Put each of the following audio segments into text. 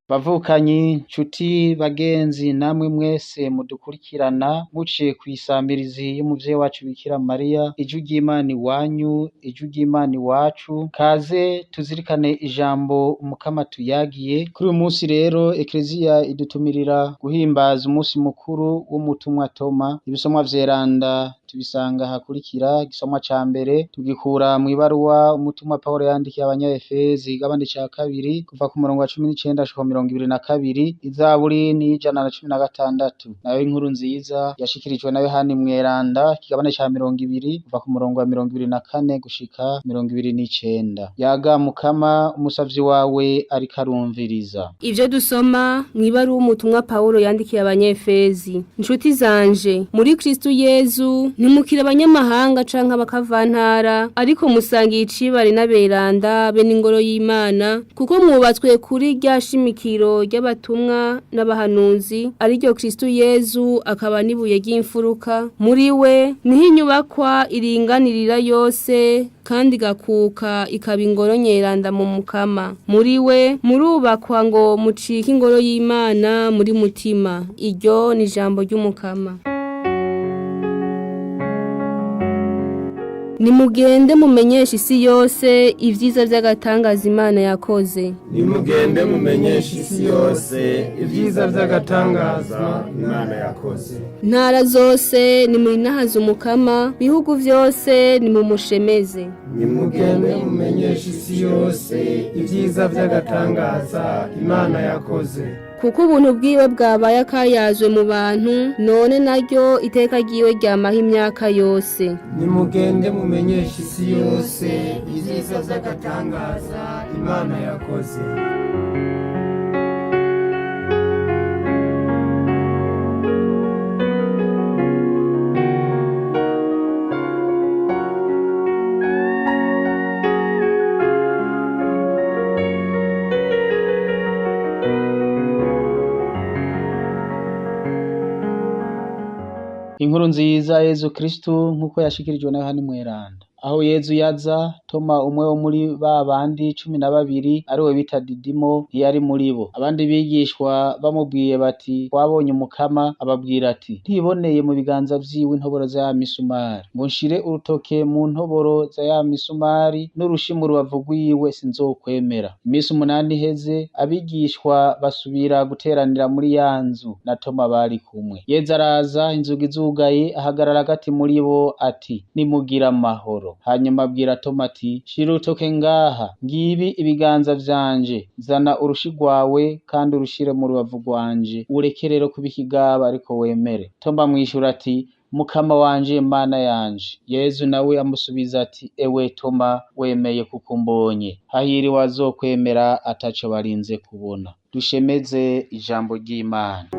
Bavukanyi, nshuti, bagenzi namwe mwese mudukurikirana muciye kw'isamirizi y'umuvyeyi wacu Bikira Mariya, ijwi ry'Imana iwanyu, ijwi ry'Imana iwacu, kaze tuzirikane ijambo Umukama tuyagiye. Kuri uyu musi rero Ekleziya idutumirira guhimbaza umusi mukuru w'umutumwa Toma. Ibisomwa vyeranda tubisanga hakurikira. Igisomwa ca mbere tugikura mw'ibaruwa umutumwa Pawulo yandikiye Abanya-Efezi, igabane ca kabiri kuva ku murongo wa 19 gushika 22. Izaburi ni 116. Nayo inkuru nziza yashikirijwe na Yohani Mweranda, ikigabane ca 20 kuva ku murongo wa 24 gushika 29. Yaga Mukama, umusavyi wawe ariko arumviriza. Ivyo dusoma mw'ibaruwa umutumwa Pawulo yandikiye Abanya-Efezi. Nshuti zanje, muri Kristo Yezu ntimukire abanyamahanga canke abakavantara, ariko musangiye icibare n'aberanda be n'ingoro y'Imana, kuko mwubatswe kuri rya shimikiro ry'abatumwa n'abahanuzi, ariryo Kristo Yezu akaba n'ibuye ry'imfuruka. Muri we niho inyubakwa iringanirira yose kandi gakuka ikaba ingoro nyeranda mu Mukama. Muri we murubakwa ngo mucike ingoro y'Imana muri mutima. Iryo ni ijambo ry'Umukama. Nimugende mumenyesha isi yose ivyiza vy'agatangaza Imana yakoze. Nimugende mumenyesha isi yose ivyiza vy'agatangaza Imana yakoze. Ntara zose nimurinahaza Umukama, bihugu vyose nimumushemeze. Nimugende mumenyesha isi yose ivyiza vy'agatangaza Imana yakoze. Kuko ubuntu bwiwe bwabaye akayazwe mu bantu, none naryo iteka ryiwe ryamaho imyaka yose. Nimugende mumenyesha isi yose ivyiza vy'agatangaza Imana yakoze. Inkuru nziza Yezu Kristu nkuko yashikirijwe na Yohani Mweranda. Aho Yezu yaza, Toma umwe wo muri babandi 12 ariwe bita Didimo ntiyari muri bo. Abandi bigishwa bamubwiye bati twabonye Umukama, ababwira ati ntiboneye mu biganza vyiwe intoboro za ya misumari, ngo nshire urutoke mu ntoboro za ya misumari n'urushimo rubavu rwiwe sinzokwemera. Imisi 8 iheze, abigishwa basubira guteranira muri ya nzu na Toma bari kumwe. Yezu araza, inzugi zugaye, ahagarara hagati muri bo ati nimugira amahoro. Hanyuma abwira Toma ati shira urutoke ngaha, ngibi ibiganza vyanje, zana urushi rwawe kandi urushire mu rubavu rwanje, ureke rero kuba ikigaba ariko wemere. Toma mwishura ati Mukama wanje, Mana yanje. Yezu nawe amusubiza ati ewe Toma, wemeye kuko mbonye, hahiriwe azokwemera ataco barinze kubona. Dushemeze ijambo ry'Imana.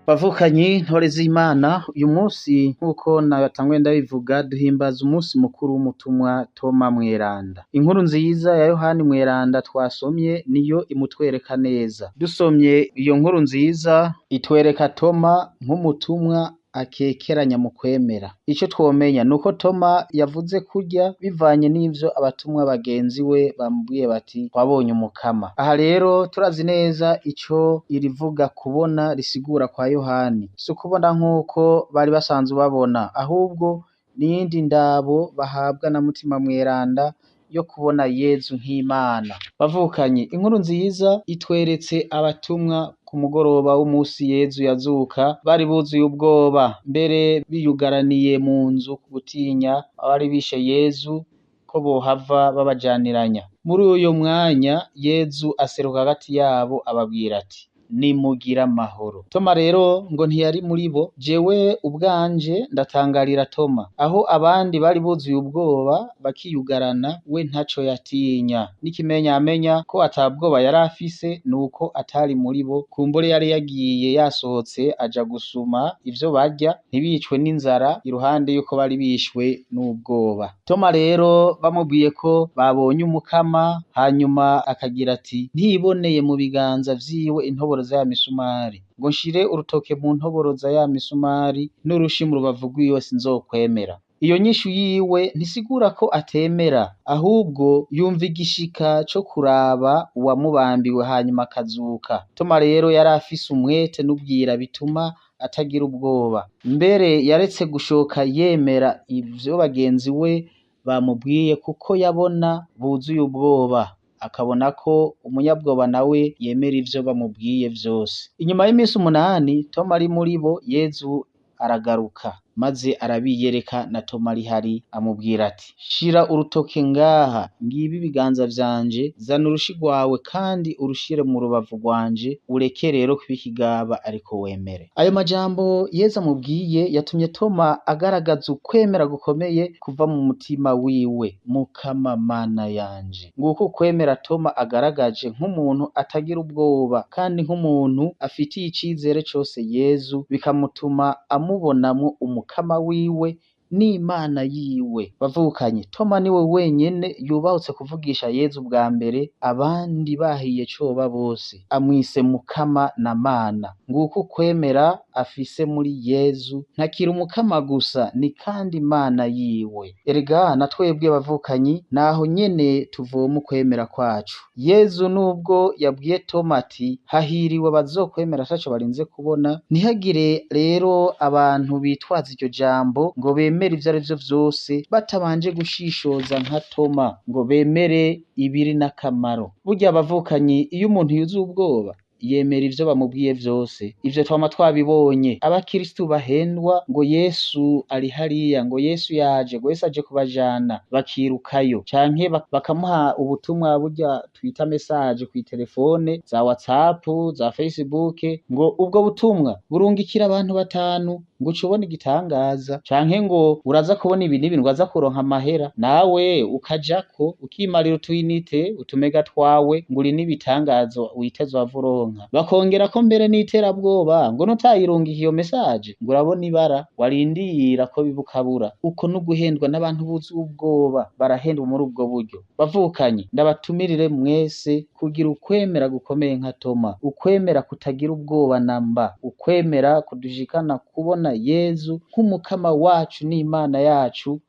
Bavukanyi, ntore z'Imana, uyu musi nkuko natanguye ndabivuga duhimbaza umusi mukuru w'umutumwa Toma Mweranda. Inkuru nziza ya Yohani Mweranda twasomye niyo imutwereka neza. Dusomye iyo nkuru nziza itwereka Toma nk'umutumwa akekeranya mu kwemera. Ico twomenya nuko Toma yavuze kurya bivanye n'ivyo abatumwa bagenzi we bamubwiye bati twabonye Umukama. Aha rero turazi neza ico irivuga kubona risigura kwa Yohani. Si ukubona nk'uko bari basanzwe babona, ahubwo n'iyindi ndabo bahabwa na Mutima Mweranda yo kubona Yezu nk'Imana. Bavukanye, inkuru nziza itweretse abatumwa ku mugoroba w'umusi Yezu yazuka, bari buzuye ubwoba, mbere biyugaraniye mu nzu ku gutinya abari bishe Yezu ko bohava babajaniranya. Muri uyo mwanya Yezu aseruka hagati yabo ababwira ati nimugira amahoro. Toma rero ngo ntiyari muri bo, jewe ubwanje ndatangarira Toma, aho abandi bari buzuye ubwoba bakiyugarana, we ntaco yatinya. N'ikimenyamenya ko ata bwoba yari afise nuko atari muri bo, kumbure yari yagiye yasohotse aja gusuma ivyo barya ntibicwe n'inzara iruhande yuko bari bishwe n'ubwoba. Toma rero bamubwiye ko babonye umukama, hanyuma akagira ati ntiboneye mu biganza vyiwe intoboro za ya misumari, ngo nshire urutoke mu ntoboro za ya misumari n'urushi mu rubavu rwiwe sinzokwemera. Iyo nyishu yiwe ntisigura ko atemera, ahubwo yumva igishika co kuraba uwamubambiwe hanyuma akazuka. Toma rero yari afise umwete n'ubwira bituma atagira ubwoba, mbere yaretse gushoka yemera ivyo bagenzi we bamubwiye kuko yabona buzuye ubwoba, akabona ko umunyabwoba nawe yemera ivyo bamubwiye vyose. Inyuma y'imisi 8 Toma ari muri bo, Yezu aragaruka maze arabiyereka na Toma ari hari, amubwira ati shira urutoke ngaha, ngibi ibiganza vyanje, zana urushi rwawe kandi urushire mu rubavu rwanje, ureke rero kuba ikigaba ariko wemere. Ayo majambo Yezu amubwiye yatumye Toma agaragaza ukwemera gukomeye kuva mu mutima wiwe. Mukama Mana yanje, nguko ukwemera Toma agaragaje nk'umuntu atagira ubwoba kandi nk'umuntu afitiye icizere cose Yezu, bikamutuma amubonamwo umukama wiwe n'Imana yiwe. Bavukanye, Toma niwe wenyene yubahutse kuvugisha Yezu bwa mbere, abandi bahiye coba bose, amwise Mukama na Mana. Nguko ukwemera afise muri Yezu, ntakiri umukama gusa, ni kandi Imana yiwe. Erega na twebwe bavukanyi naho nyene tuvoma ukwemera kwacu. Yezu nubwo yabwiye Toma ati hahiriwe bazokwemera ataco barinze kubona, ntihagire rero abantu bitwaza iryo jambo ngo bemere ivyo arivyo vyose batabanje gushishoza nka Toma, ngo bemere ibiri n'akamaro. Burya abavukanyi, iyo umuntu yuzuye ubwoba yemera ivyo bamubwiye vyose. Ivyo twama twabibonye, abakristu bahendwa ngo Yesu ari hariya, ngo Yesu yaje, ngo Yesu aje kubajana, bakirukayo, canke bakamuha ubutumwa burya twita message kw'itelefone za WhatsApp, za Facebook, ngo ubwo butumwa burungikira abantu 5 ngo ucubona igitangaza, canke ngo uraza kubona ibi n'ibintu, uraza kuronka amahera, nawe ukajako ukimarira utuyinite utumega twawe, ngo uri n'ibitangazo witeze wavuronka. Bakongera ko mbere n'iterabwoba ngo nutayirungika iyo message ngo urabona ibara warindira ko bibukabura. Uko n'uguhendwa n'abantu buzi ubwoba, barahendwa muri ubwo buryo. Bavukanye, ndabatumirire mwese kugira ukwemera gukomeye nka Toma, ukwemera kutagira ubwoba namba, ukwemera kudushikana kubona Yezu nk'umukama wacu n'Imana yacu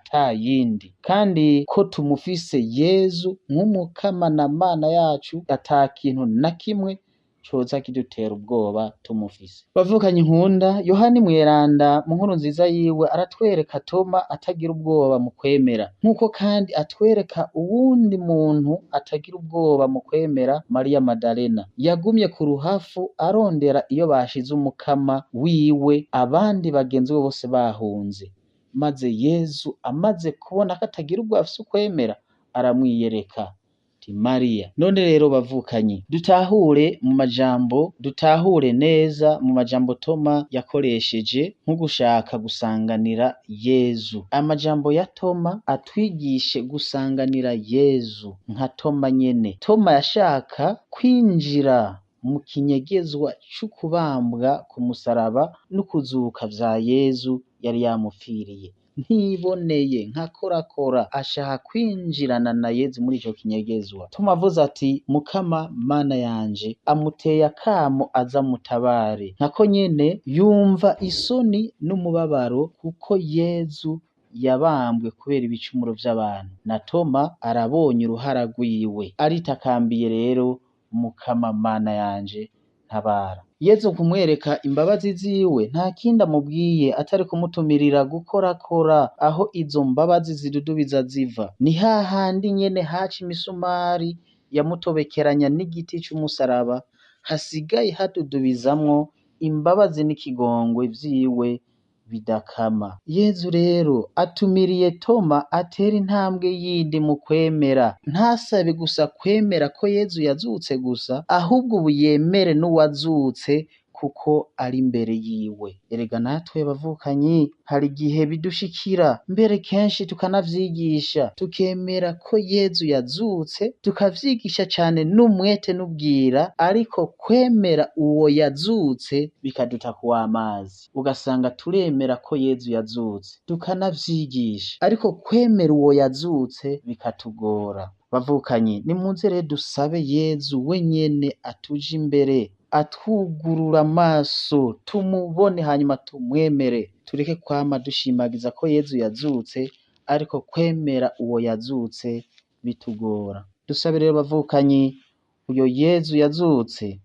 atayindi, kandi ko tumufise Yezu nk'umukama na Mana yacu, ata kintu na kimwe coza kidutera ubwoba tumufise. Bavukanye nkunda, Yohani Mweranda mu nkuru nziza yiwe aratwereka Toma atagira ubwoba mu kwemera, nk'uko kandi atwereka uwundi muntu atagira ubwoba mu kwemera, Mariya Madalena. Yagumye ku ruhafu arondera iyo bashize umukama wiwe, abandi bagenzi we bose bahunze, maze Yezu amaze kubona ko atagira ubwoba afise ukwemera, aramwiyereka Mariya. None rero bavukanye, dutahure neza mu majambo Toma yakoresheje nko gushaka gusanganira Yezu. Amajambo ya Toma atwigishe gusanganira Yezu nka Toma nyene. Toma yashaka kwinjira mu kinyegezwa c'ukubambwa ku musaraba n'ukuzuka vya Yezu yari yamupfiriye. Ntiboneye nka korakora ashaka kwinjirana na Yezu muri ico kinyegezwa. Toma avuze ati Mukama Mana yanje, amuteye akamo aza mutabare. Nkako nyene yumva isoni n'umubabaro kuko Yezu yabambwe kubera ibicumuro vy'abantu, na Toma arabonye uruhara rwiwe, aritakambiye rero Mukama Mana yanje ntabara. Yezu kumwereka imbabazi ziwe nta kindi amubwiye atari kumutumirira gukorakora aho izo mbabazi zidudubiza ziva. Ni hahandi nyene haca imisumari yamutobekeranya n'igiti c'umusaraba, hasigaye hadudubizamwo imbabazi n'ikigongwe vyiwe bidakama. Yezu rero atumiriye Toma atera intambwe yindi mu kwemera, ntasabe gusa kwemera ko Yezu yazutse gusa, ahubwo ubu yemere n'uwazutse kuko ari imbere yiwe. Erega natwe bavukanyi hari igihe bidushikira, mbere kenshi tukanavyigisha, tukemera ko Yezu yazutse, tukavyigisha cane n'umwete n'ubwira, ariko kwemera uwo yazutse bikaduta kuw'amazi. Ugasanga turemera ko Yezu yazutse, tukanavyigisha, ariko kwemera uwo yazutse bikatugora. Bavukanyi, nimuze rero dusabe Yezu wenyene atuje imbere, atwugurura amaso, tumubone hanyuma tumwemere. Tureke kwama dushimagiza ko Yezu yazutse, ariko kwemera uwo yazutse bitugora. Dusabe rero bavukanyi, uyo Yezu yazutse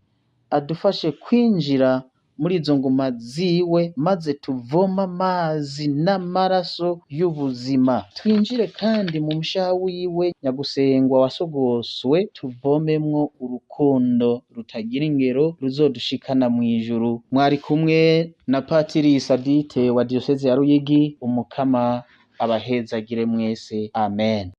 adufashe kwinjira muri izo nguma ziwe, maze tuvoma amazi n'amaraso y'ubuzima. Twinjire kandi mu mushaha wiwe nyagusengwa wasogoswe, tuvomemwo urukundo rutagira ingero ruzodushikana mw'ijuru. Mwari kumwe na Patiri Sadite wa Diyoseze ya Ruyigi. Umukama abahezagire mwese. Amen.